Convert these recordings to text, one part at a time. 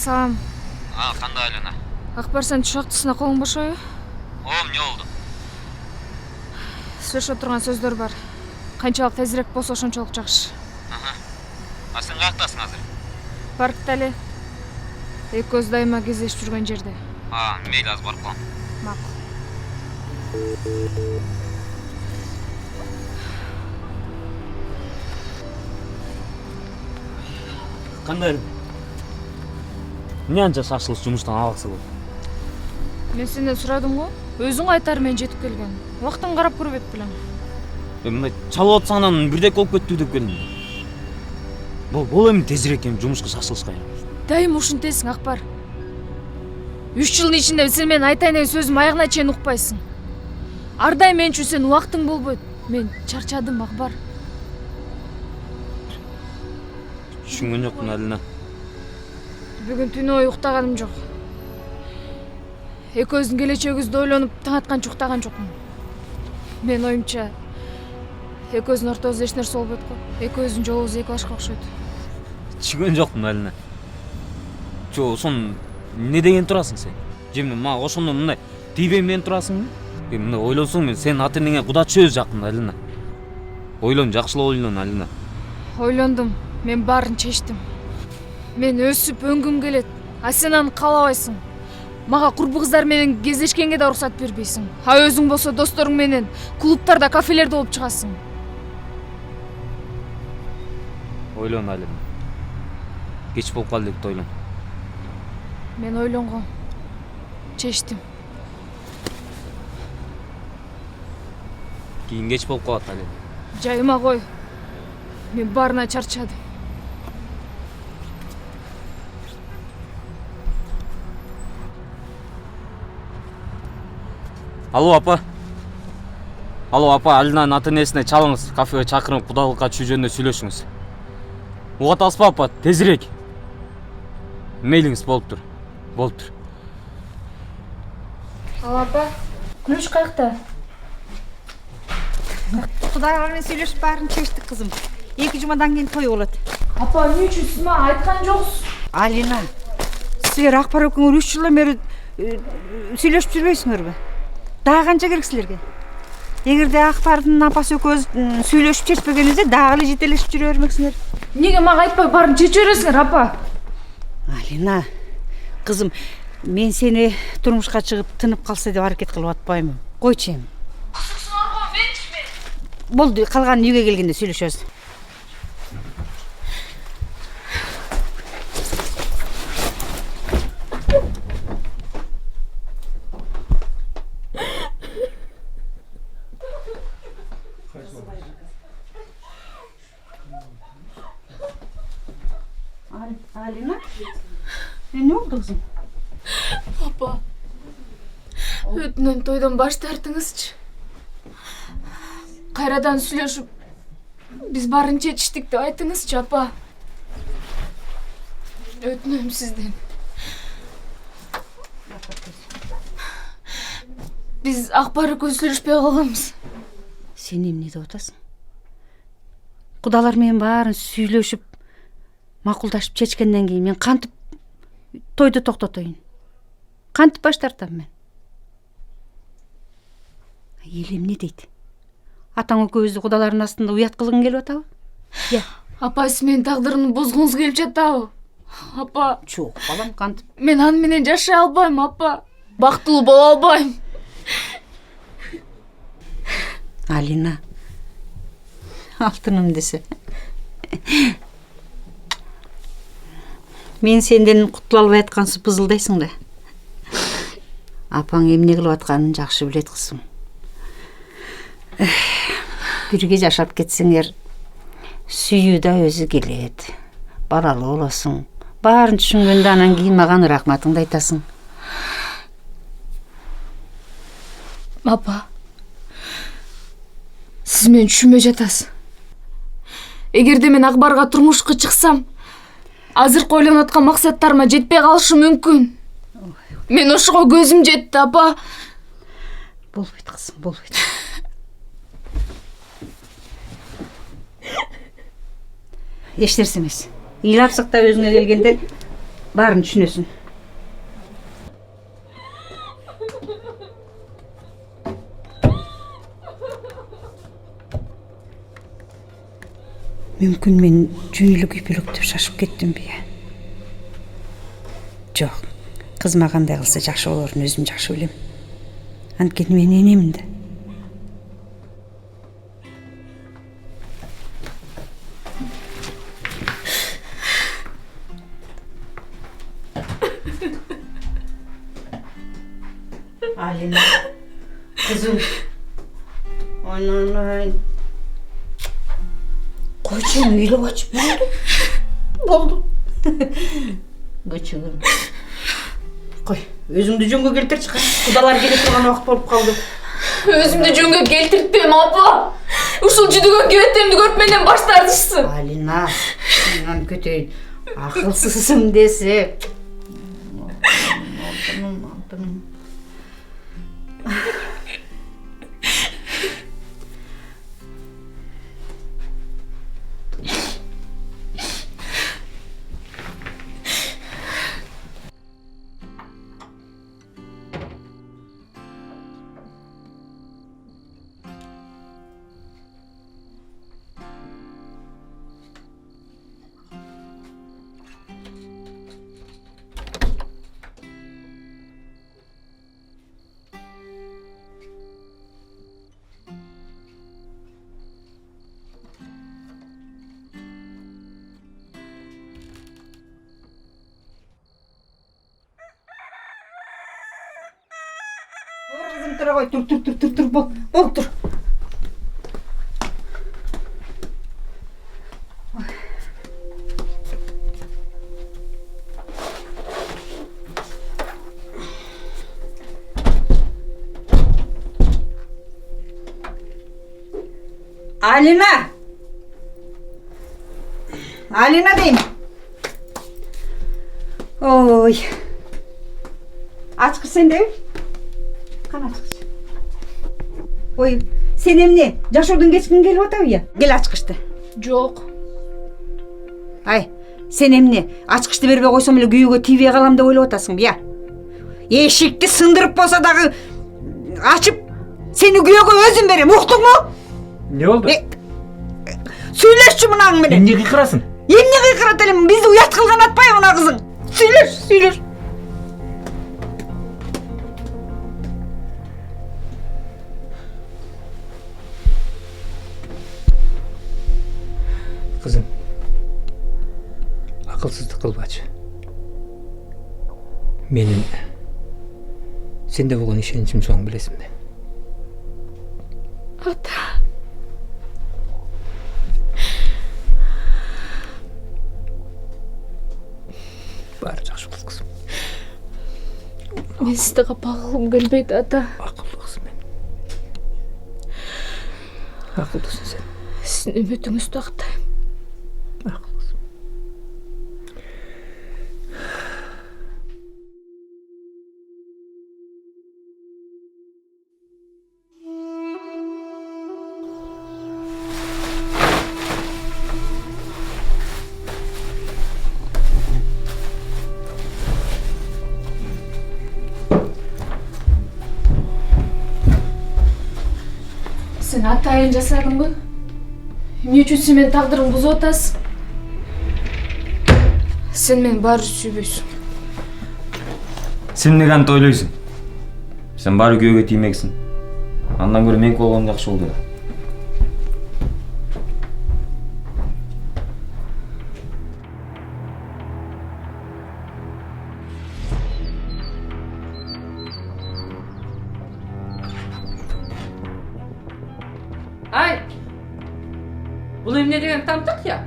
салам. Кандай Алина? Акбар, сен түшөктүсүнө колуң бошойбу? Эмне болду? Сүйлөшө турган сөздөр бар. Канчалык тезирээк болсо ошончолук жакшы. Сен каяктасың азыр? Паркта эле. Экөөбүз дайыма кездешип жүргөн жерде. Мейли азыр барып калам. Макул. Кандай? Эмне анча шашылыш жумуштан алаксы болду? Мен сенден сурадым го. Өзүң айтар мен жетип келген. Убактын карап көрбөйт белең. Мындай чалып атсаң анан бирдек болуп кеттү деп келдим. Бул эми тезирээк эми жумушка шашылышка. Дайым ушинтесиң, Акбар. 3 жылдын ичинде сен менин айтайын деген сөзүм аягына чейин укпайсың. Ар дайым мен үчүн сен убактың болбойт. Мен чарчадым, Акбар. Түшүнгөн жокмун Алина. Бүгүн түнү бою уктаганым жок. Экөөбүздүн келечегибизди ойлонуп таң атканча уктаган жокмун. Мен оюмча экөөбүздүн ортобузда эч нерсе болбойт го. Экөөбүздүн жолубуз эки башка окшойт. Түшүнгөн жокмун Алина. Ошон эмне деген турасың сен? Жемне мага ошондо мындай тийбейм менен турасыңбы? Мындай ойлосоң мен сенин ата энеңе куда чөз жакын Алина. Ойлон, жакшылап ойлон Алина. Ойлондум. Мен баарын чечтим. Мен өсүп өңгүм келет. А сен аны каалабайсың. Мага курбу кыздар менен кездешкенге да уруксат бербейсиң. А өзүң болсо досторуң менен клубтарда, кафелерде болуп чыгасың. Ойлон Алина. Кеч болуп калды деп ойлон. Мен ойлонгом. Чечтим. Кийин кеч болуп калат Алина. Жайыма кой. Мен баарына чарчадым. Алло апа, Алинанын ата энесине чалыңыз, кафеге чакырып кудалыкка түшүү жөнүндө сүйлөшүңүз. Угат алсызбы апа, тезирээк. Мейлиңиз болуптур. Ал апа, күлүш каякта? Кудайлар менен сүйлөшүп баарын чечтик кызым. 2 жумадан кийин той болот. Апа, эмне үчүн сиз мага айткан жоксуз? Алина, силер Акбар экөөңөр 3 жылдан бери сүйлөшүп жүрбөйсүңөрбү? Дагы канча керек силерге? Эгерде Акбардын апасы экөөбүз сүйлөшүп чечпегенибизде дагы эле жетелешип жүрө бермексиңер. Эмнеге мага айтпай баарын чече бересиңер, апа? Алина, кызым, мен сени турмушка чыгып тынып калса деп аракет кылып атпаймын. Койчу эми. Болду, калганын үйгө келгенде сүйлөшөбүз. Алина, эмне болду кызым? Апа, өтүнөм тойдон баш тартыңызчы. Кайрадан сүйлөшүп, биз баарын чечиштик деп айтыңызчы, апа. Өтүнөм сизден. Биз Акбар экөөбүз сүйлөшпөй калганбыз. Сен эмне деп атасың? Кудалар менен баарын сүйлөшүп, макулдашып чечкенден кийин мен кантип тойду токтотоюн? Кантип баш тартам мен? Эл эмне дейт? Атаң экөөбүздү кудалардын астында уят кылгың келип атабы? Апа, сиз менин тагдырымды бозгуңуз келип жатабы? Апа, Жок, балам, кантип? мен аны менен жашай албайм, апа. Бактылуу боло албайм. Алина, алтыным десе. Мен сенден кутула албай аткансып бызылдайсың да. Апаң эмне кылып атканын жакшы билет кызым. Бирге жашап кетсеңер, сүйүү да өзү келет. Баралуу болосуң. Баарын түшүнгөндө анан кийин мага рахматыңды айтасың. Апа, сиз мени түшүнбөй жатасыз. Эгерде мен Акбарга турмушка чыксам, азыркы ойлонуп аткан максаттарыма жетпей калышы мүмкүн. Мен ошого көзүм жетти, апа. Болбойт кызым, болбойт. Эч нерсе эмес. Ыйлап сыктап өзүңө келгенде баарын түшүнөсүң. Мүмкүн мен жөн эле күйпөлөктөп шашып кеттимби? Жок. Кыз мага кандай кылса жакшы болорун өзүм жакшы билем. Анткени мен энемин да. Алина, кызым. Ойнай. Койчу, үйлөп ачып болду. Көчөгүм. Кой, өзүңдү жөнгө келтирчи. Кудалар келе турган убакыт болуп калды. Өзүмдү жөнгө келтиртпейм, апа. Ушул жүдөгөн кебетемди көрүп менден баш тартышсын. Алина, мен көтөйүн. Акылсызсың десе. Kızım dur koy, dur, bol dur. Alina deyim. Oy. Aç kız sen de. Kan aç kız. Oy, sen emne жашоодон кечкин келип атабы? Кел ачкычты. Жок. Ай, sen emne ачкычты бербей койсом эле күйөөгө тийбей калам деп ойлоп атасыңбы, я? Эшикти сындырып болсо дагы ачып, сени күйөөгө өзүм берем, уктуңбу? Не болду? Сүйлөшчү мунаң менен. Эмне кыйкырасың? Эмне кыйкырат элем? Бизди уят кылган атпайбы мына кызың? Сүйлөш. Kızım, akılsızlık kılbacı. Menin sende bolgan işençim soң bilesimdi. Ата. Баары жакшы болот кызым. Мен сизди капалгым келбейт, ата. Акылдуу кызым мен. Акылдысың сен. Сиздин үмүтүңүздү актайм. Акылдысың. Sen атайын жасадыңбы? Эмне үчүн сен менин тагдырымды бузуп атасың? Сен мени баары сүйбөйсүң. Сен эмнеге антип ойлойсуң? Сен баары күйөөгө тиймексиң. Андан көрө меники болгон жакшы болду. Ай, бұл эмне деген тантық я?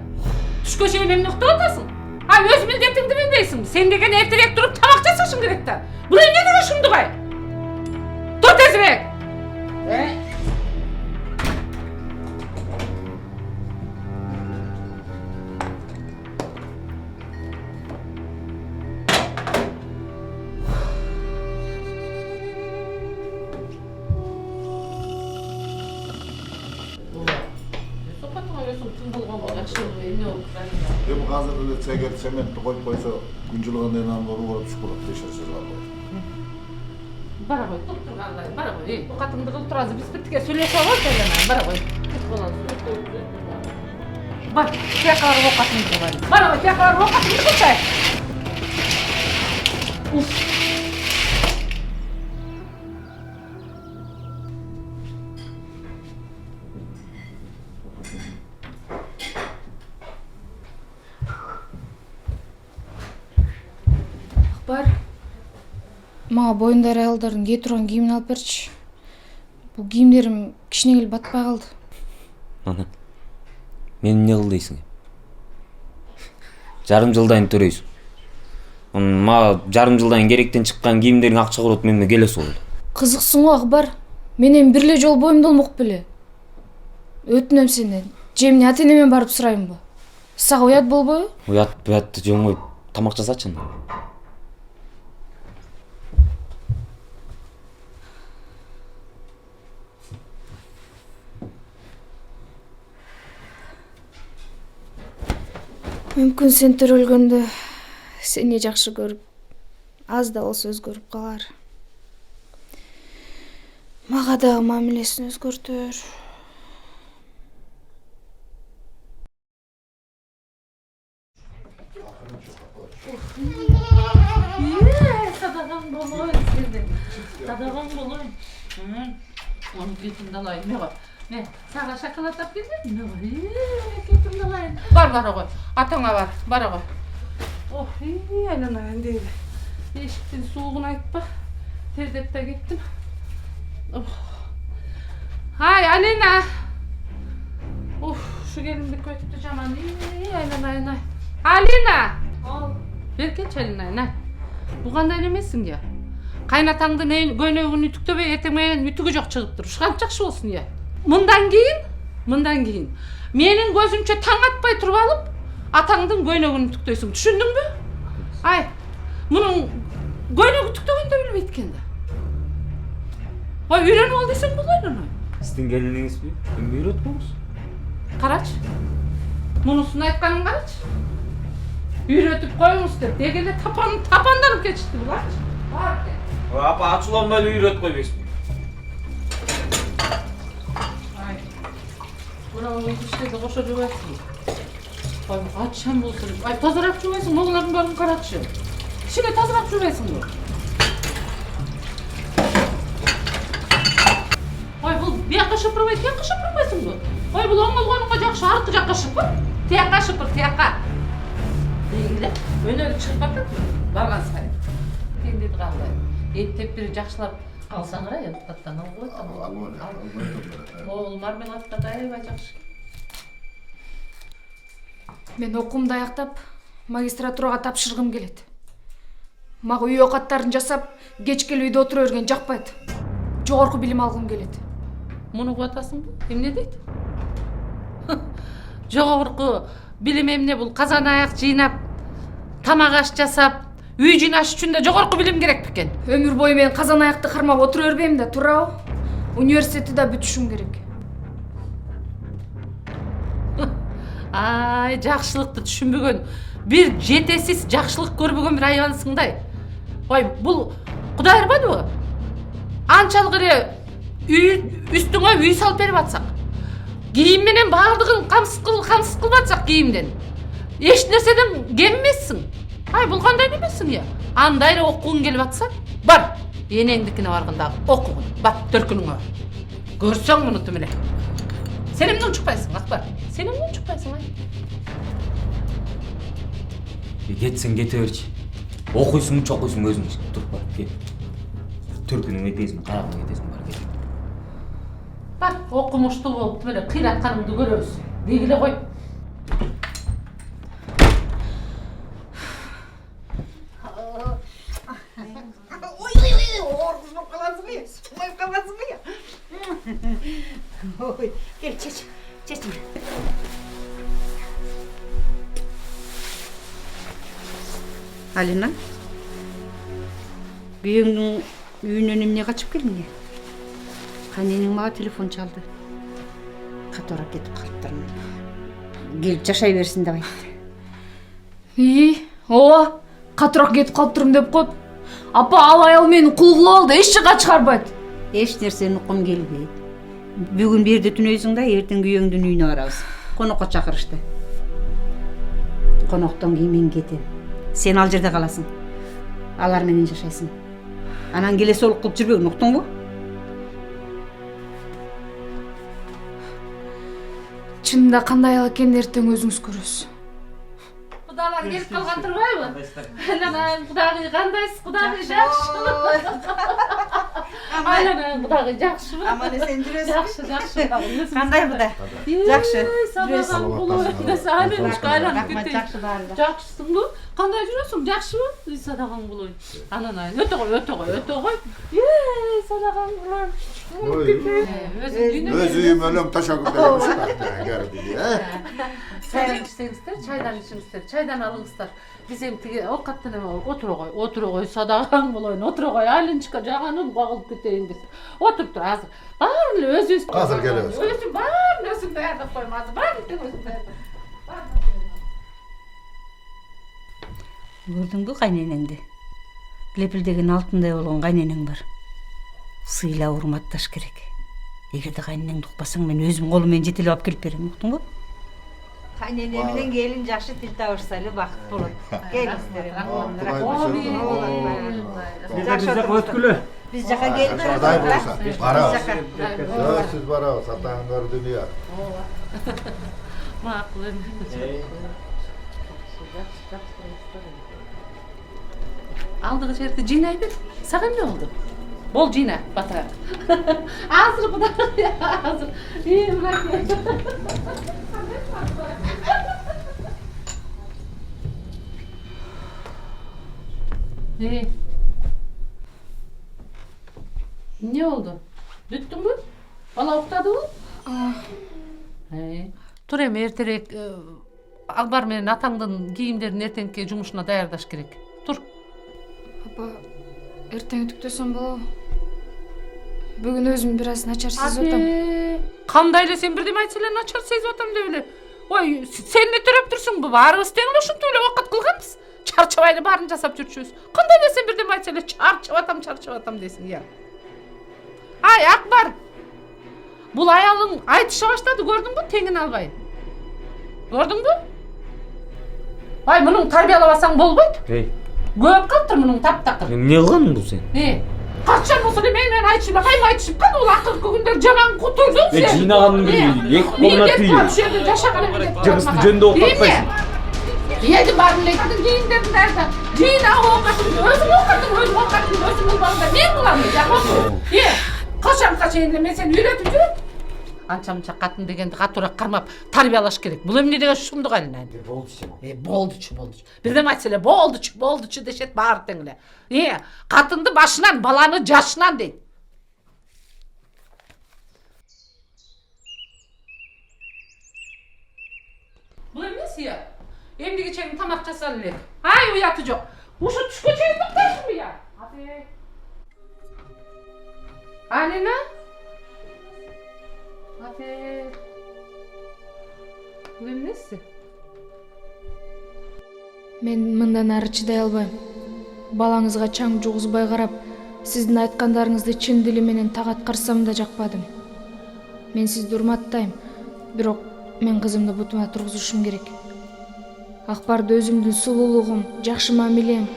Түшкө чейин эмне уктап атасың? Ай, өз милдетиңди билбейсиңби? Сен деген эртерээк туруп тамак жасашың керек да. Бул эмне деген шумдук ай? Тур тезирээк. tüm bulgan yaşlı ne oldu? Hem hazır ele çeker sementni koyup koysa gün жылгандан анан уруп түшүп калат дешерсиз албай. Бара ғой, топ тұрғандай, бара ғой. Бұл қатынды қылып тұрады, біз біттіге сөйлесіп алып әйленай, бара ғой. Бар, тияқалар оқатынды қылайын. Бара ғой, тияқалар оқатынды қылсай. Бар. Мага боюндар аялдардын кие турган кийимин алып берчи. Бул кийимдерим кичине келип батпай калды. Ана. Мени эмне кыл дейсиң? Жарым жылдан төрөйсүң. Мага жарым жылдан керектен чыккан кийимдерин акча курут менен келесиз болду. Кызыксың го Акбар. Мен эми бир эле жолу боюмду болмок беле. Өтүнөм сенден. Же эмне ата-энеме барып сурайынбы? Сага уят болбойбу? Уят жоңой тамак жасачы. Мүмкүн сен төрөлгөндө сени жакшы көрүп, аз да болсо өзгөрүп калар. Мага дагы мамилесин өзгөртөр. Садаган болойн сенден. Садаган болойн. Onu ketimde alayım. Ne var? Ne? Sana şokolad tap gelmedin mi? Ketimde alayım. Var koy. Atana var. Bara koy. Oh iyi aylanayın değil. Eşikten soğuğunu ayıtma. Terdep de gittim. Oh. Hay Alina. Şu gelinlik kötü caman. İyi aylanayın. Alina. Ver geç Alina'yın. Bu kanda elemezsin ya. Kaynatаңдын көйнөгүн үтүктөбөй эртең менен үтүгү жок чыгып туруп ушканча жакшы болсун я. Мындан кийин менин көзүмчө таң атпай туруп алып атаңдын көйнөгүн үтүктөйсүң. Түшүндүңбү? Ай, мунун көйнөк үтүктөгөндү да билбейт экен да. Ой, үйрөнүп ал десең болот эле. Сиздин келиниңизби? Кимге үйрөткөнсүз? Карачы. Мунусун айтканын карачы. Үйрөтүп коюңуз деп дегеле тапанданып кетишти буларчы. Апа ачууланбай эле үйрөтүп койбойсуңбу? Ай. Мына иштерди кошо жубайсың. Ай, ачам болсун. Ай, тазараак жубайсың, могалардын баарын карачы. Кичине тазараак жубайсыңбы? Ой, бул бияка шыпырбай, тияка шыпырбайсыңбы? Ой, бул оңолгонуңга жакшы, аркы жакка шыпыр. Тияка шыпыр, тияка. Дегиле, өнөгү чыгып атат. Барган сайын. Кендиди кандай. Эптеп бир жакшылап алсаңар ай, аттан алып коет. Ол мармеладка да аябай жакшы. Мен окуумду аяктап, магистратурага тапшыргым келет. Мага үй окаттарын жасап, кечке үйдө отура берген жакпайт. Жогорку билим алгым келет. Муну угуп атасыңбы? Эмне дейт? Жогорку билим эмне бул? Казан аяк жыйнап, тамак аш жасап, үй жыйнаш үчүн да жогорку билим керек бекен. Өмүр бою мен казан аякты кармап отура бербейм да, туурабы? Университетти да бүтүшүм керек. Ай, жакшылыкты түшүнбөгөн, бир жетесиз жакшылык көрбөгөн бир аябансыңдай. Ой, бул Кудай ырбадыбы? Анчалык эле үстүңө үй салып берип атсак, кийим менен баардыгын камсыз кылып атсак кийимден, эч нерседен кем эмессиң. Ай, бул кандай немесиң я? Андай эле окугуң келип атса, бар, энеңдикине барганда окугун, бак төркүнүңө. Көрсөң мунуту менен. Сен эмне учукпайсың, Акбар? Сен эмне учукпайсың, ай? Кетсең кете берчи. Окуйсуң, чокуйсуң өзүң туруп бар, кет. Төркүнүң этесиң, карагың этесиң бар, кет. Бар, окумуштуу болуп эле кыйратканыңды көрөбүз. Дегиле кой. Ой, gel çeç. Alina. Köyüңнің үйүнөн эмне качып келдиң? Каненің мага телефон чалды. Катора кетип калыптырмын. келип жашай берсин деп айтты. ооба катыраак кетип калыптырмын деп коет. Апа ал аял мени кул кылып алды, эч жака чыгарбайт. Эч нерсени уккум келбейт. Бүгүн бирде түнөйсүң да, эртең күйөөңдүн үйүнө барабыз. Конокко чакырышты. Коноктон кийин мен кетем. Сен ал жерде каласың. Алар менен жашайсың. Анан келесолук кылып жүрбөгүн, уктуңбу? Чынында кандай аял экенин эртең өзүңүз көрөсүз. Кудалар келип калган турбайбы? Айланайын, кудагый кандайсыз? Кудагый жакшыбы? Айланайын, кудагый жакшыбы? Аман эсен жүрөсүң. Жакшы. Кандай буда? Жакшы. Сабаган болот. Айланышка айланып кетейин. Жакшы баары. Жакшысыңбы? Кандай жүрөсүң? Жакшыбы? Садаган болойн. Анан өтө кой. Садаган болойн. Өз үйüm ölüm taşa gülderim. Çaydan içsеңиздер, çaydan içиңиздер, çaydan алыңыздар. Биз эми тиги оокаттан эме отура кой, садаган болойн, отура кой, айланчыкка жаганым кагылып кетейин десе. Отуруп тур азыр. Баарын эле өзүбүз. Азыр келебиз. Өзүм баарын өзүм даярдап коем азыр. Баарын өзүм даярдап. Көрдүңбү кайненеңди? Лепилдеген алтындай болгон кайненең бар. Сыйлап урматташ керек. Эгерде кайненеңди укпасаң, мен өзүм колум менен жетелеп алып келип берем, уктуңбу? Кайнене менен келин жакшы тил табышса эле бакыт болот. Келиңиздер. Биз жака келип Aday bolsa, barabız. Siz barabız, atağın gördüğünü ya. Макул эми. Алдыгы жерди жыйнай бер. Сага эмне болду? Бол жыйна, батыра. Азыр кудай, азыр. Мырак. Ne oldu? Düttün mü? Bala uktadın mı? Tur эми эртерээк Акбар менен атаңдын кийимдерин эртеңки жумушуна даярдаш керек. Тур. Апа, эртең үтүктөсөм болобу? Бүгүн өзүм бир аз начар сезип атам. Кандай эле сен бирдеме айтса эле начар сезип атам деп эле. Ой, сен эмне төрөп турсуң? Баарыбыз тең эле ушинтип эле убакыт кылганбыз. Чарчабай эле баарын жасап жүрчүбүз. Кандай эле сен бирдеме айтса эле чарчап атам дейсиң, я. Ай, Акбар. Бул аялың айтыша баштады, көрдүңбү? Теңин албай. Көрдүңбү? Ай, мунун тарбиялабасаң болбойт. Көп калыптыр мунун таптакыр. Эмне кылганың бул сен? Качан болсо эле менен айтышып, кайма айтышып калды, бул акыркы күндөр жаман кутурдуң сен. Жыйнаганың эки колуна түйүп. Жашаган Жыгысты жөндө октотпайсың. Еди барын эле кийимдерин дайырда. Жыйна оокатын, өзүң балдар мен кылам, жакпайсың. Качанга чейин мен сени үйрөтүп жүрөм. Анча-мынча катын дегенди катуураак кармап тарбиялаш керек. Бул эмне деген шумдук айланайын. Болдучу. Бирдеме айтса эле болдучу дешет баары тең эле. Катынды башынан, баланы жашынан дейт. Бул эмнеси я? Эмдиги чейин тамак жасал элек. Ай, уяты жок. Ушу түшкө чейин токтойсуңбу я? Алина? Бул эмнеси? Мен мындан ары чыдай албайм. Балаңызга чаң жугузбай карап, сиздин айткандарыңызды чын дили менен так аткарсам да жакпадым. Мен сизди урматтайм, бирок мен кызымды бутума тургузушум керек. Акбарды өзүмдүн сулуулугум, жакшы мамилем,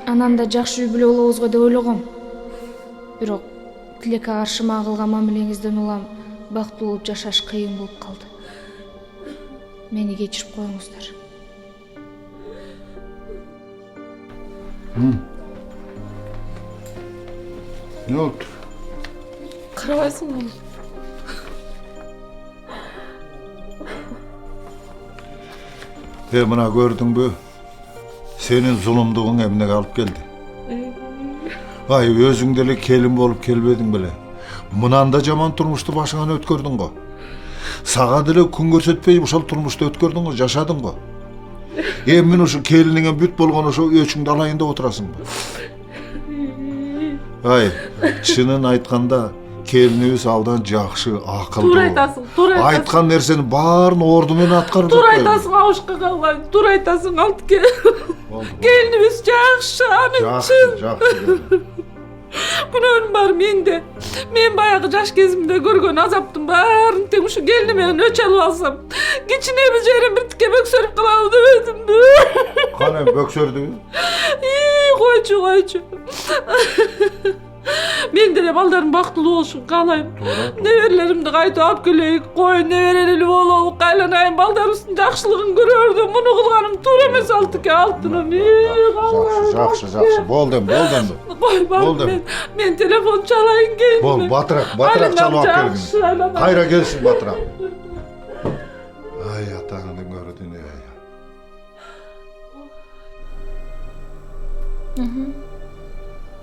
анан да жакшы үй бүлө болобузго деп ойлогом. Бирок тилекке каршы мага кылган мамилеңизден улам бактылуу болуп жашаш кыйын болуп калды. Мени кечирип коюңуздар. Ne oldu? Карабайсың мени. Mına gördün mü? Senin zulümdüğün emine alıp geldi. Ay özüngdeli kelin bolup kelbedin bile. Mınan da jaman turmuştu başыңан ötkördün go. Sağa dile kun görsetpey uşal turmuştu ötkördün go, jaşadın go. Emin uşu kelinine büt bolgon uşu öçüngde alayında oturasın mı? Ay, çının aytkanda kelinibиз абдан жакшы, акылдуу. Туура айтасың, туура айтасың. Айткан нерсени баарын орду менен аткарып Туура жатпайбы? айтасың, Абышка калбайм. Туура айтасың, Алтыке. Болду. Келинибиз жакшы, анын Жакшы, чын. жакшы. Күнөөнүм бар менде. Мен баягы жаш кезимде көргөн азаптын баарын тең ушу келини менен өч алып алсам, кичинеби жерим биртикке бөксөрүп калабы дебедимби? Кана бөксөрдүбү? Койчу. Мен деле балдарым бактылуу болушун каалайм. Неберелеримди кайтып алып келейик, кой неберелүү бололук, айланайын, балдарыбыздын жакшылыгын көрөрдүм. Муну кылганым туура эмес, Алтыке, алтыным. Жакшы. Болду. Кой балым, мен телефон чалайын келдим. Бол, батыраак чалып алып келгин. Кайра келсин батыраак. Ай, атаңдын көрдүн ай.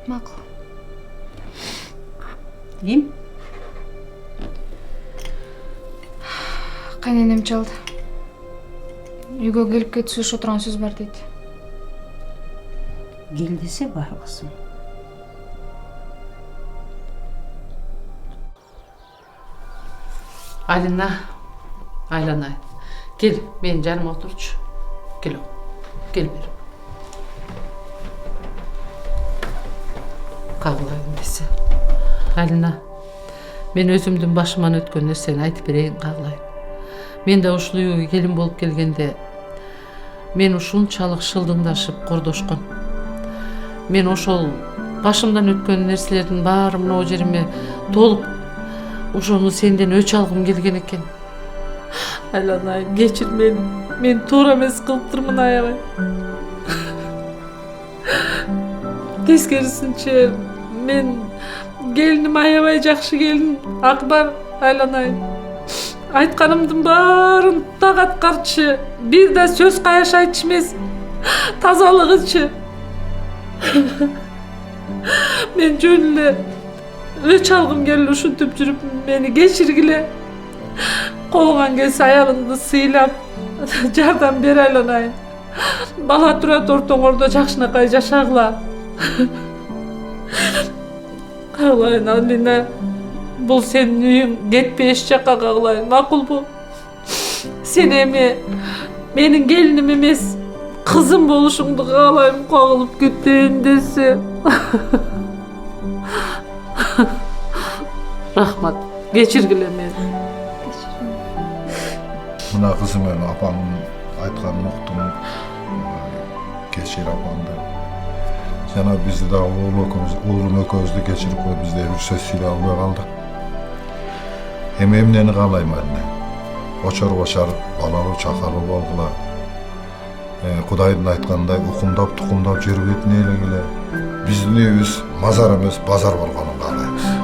Макул. Ким? Кайненем чалды. Үйгө келип кетип отурган сөз бар дейт. Кел десе бар кызым. Алина, айланайын. Кел, мен жаныма отурчу. Кел бери. Кагылайын десе. Алина, мен өзүмдүн башыман өткөн нерсени айтып берейин, кагылайын. Мен да ушул үйгө келин болуп келгенде мен ушунчалык шылдыңдашып кордошкон. Мен ошол башымдан өткөн нерселердин баары мына жериме толуп, ошону сенден өч алгым келген экен. Айланайын, кечир мени. Мен туура эмес кылыптырмын, аябай. Тескерисинче, мен келиним аябай жакшы келин, Акбар, айланайын. Айтканымдын баарын так аткарчы, бир да сөз каяш айтчу эмес, тазалыгычы. Мен жөн эле өч алгым келип ушинтип жүрүп, мени кечиргиле. Колуңан келсе аялыңды сыйлап, жардам бер, айланайын. Бала турат ортоңордо жакшынакай жашагыла. Кагылайын, Алина. Бул сенин үйүң, кетпе эч жакка, кагылайын, макулбу? Сен эми менин келиним эмес, кызым болушуңду каалайм, кагылып кетейин десе. Рахмат, кечиргиле мени. Мына кызым эми апаңдын айтканын уктум. Кечир апаңды. Жана бизди да уулум экөөбүздү кечирип коюп, бизде бир сөз сүйлөй албай калдык. Эми эмнени каалайм эле? Очор балалуу чакалуу болгула. Кудайдын айткандай укумдап тукумдап жүрүп этине элегиле. Биздин үйүбүз мазар эмес, базар болгонун каалайбыз.